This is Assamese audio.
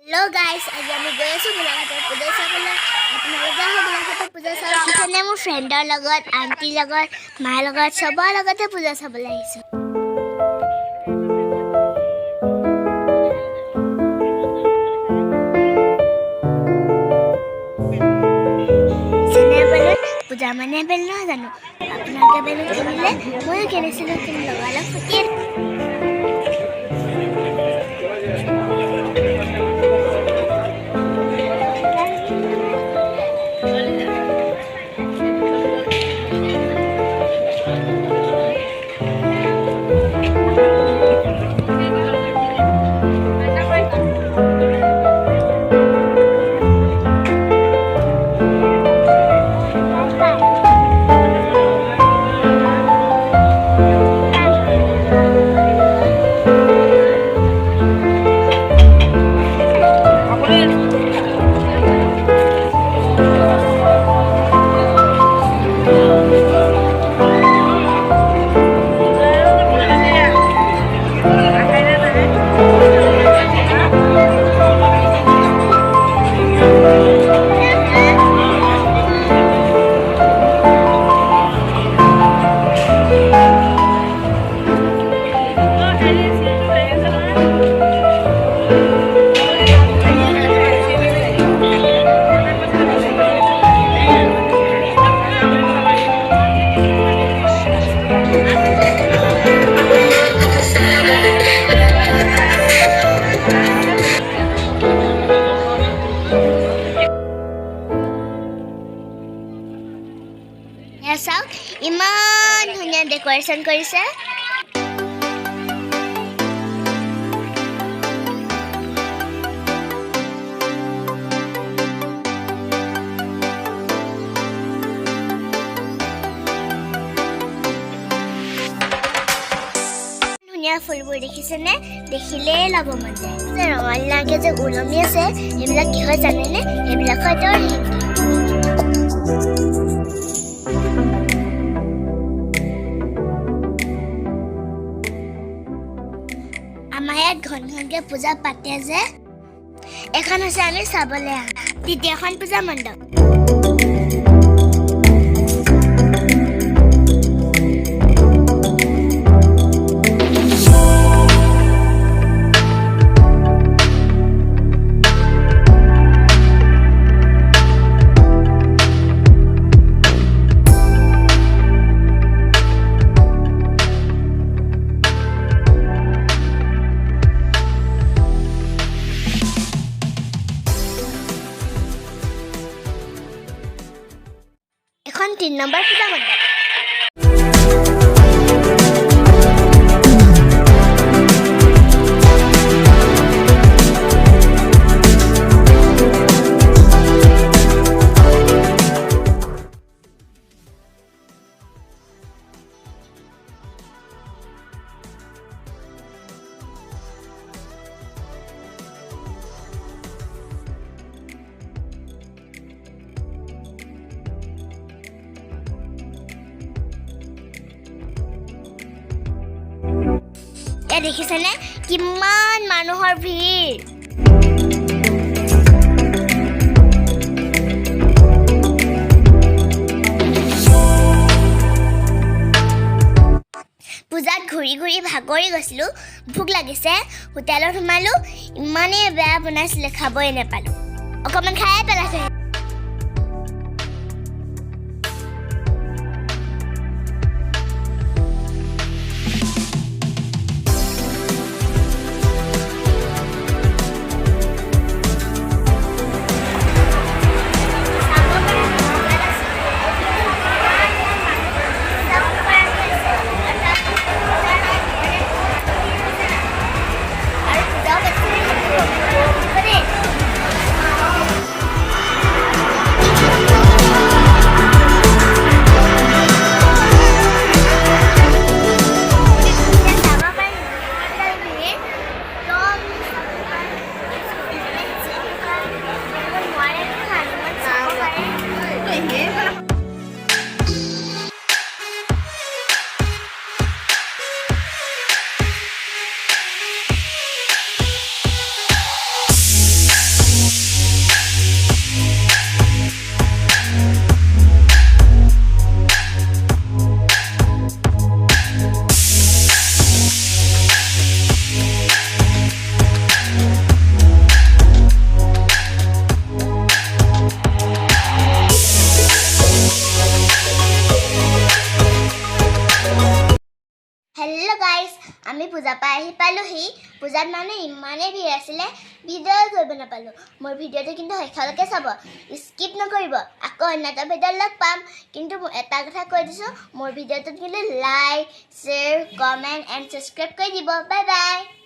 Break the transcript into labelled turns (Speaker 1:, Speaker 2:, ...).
Speaker 1: Hello guys, আজি আমি গৈ আছো গোলাঘাটৰ পূজা চাবলৈ। আপোনালোকে গোলাঘাটৰ পূজা চাব আহিছেনে? মোৰ ফ্ৰেণ্ডৰ লগত, আণ্টিৰ লগত, মাৰ লগত, চবৰ লগতে পূজা চাবলৈ আহিছো। পূজা মানে বেল নহয় জানো? আপোনালোকে বেলুন কিনিলে ময়ো কিনিছিলোঁ, কিনি লগালগ ফুটি চাওক, ইমান ধুনীয়া ডেকৰেশ্যন কৰিছে। ধুনীয়া ফুলবোৰ দেখিছেনে? দেখিলেই ল'ব মন যায়। যে ৰঙালীয়াকৈ যে ওলমি আছে, সেইবিলাক কি হয় জানেনে? সেইবিলাক হয় তেওঁৰ আমাৰ ইয়াত ঘন ঘনকৈ পূজা পাতে যে। এখন হৈছে আমি চাবলৈ আহা দ্বিতীয়খন পূজা মণ্ডপ। এখন 3 নম্বৰ পূজা মণ্ডপ। দেখিছেনে কিমান মানুহৰ ভিৰ? পূজাত ঘূৰি ঘূৰি ভাগৰি গৈছিলোঁ, ভোক লাগিছে, হোটেলত সোমালোঁ। ইমানেই বেয়া বনাইছিলে, খাবই নাপালোঁ, অকণমান খায়ে পেলাইছে। আমি পূজা পাই আহি পালোহি পূজাত মানে ইমানেই ভিৰ আছিলে ভিডিঅ' কৰিব নাপালোঁ মোৰ ভিডিঅ'টো কিন্তু শেষলৈকে চাব স্কিপ নকৰিব আকৌ অন্য এটা ভিডিঅ'ত লগ পাম কিন্তু এটা কথা কৈ দিছোঁ মোৰ ভিডিঅ'টোত কিন্তু like share comment and subscribe কৰি দিব বাই বাই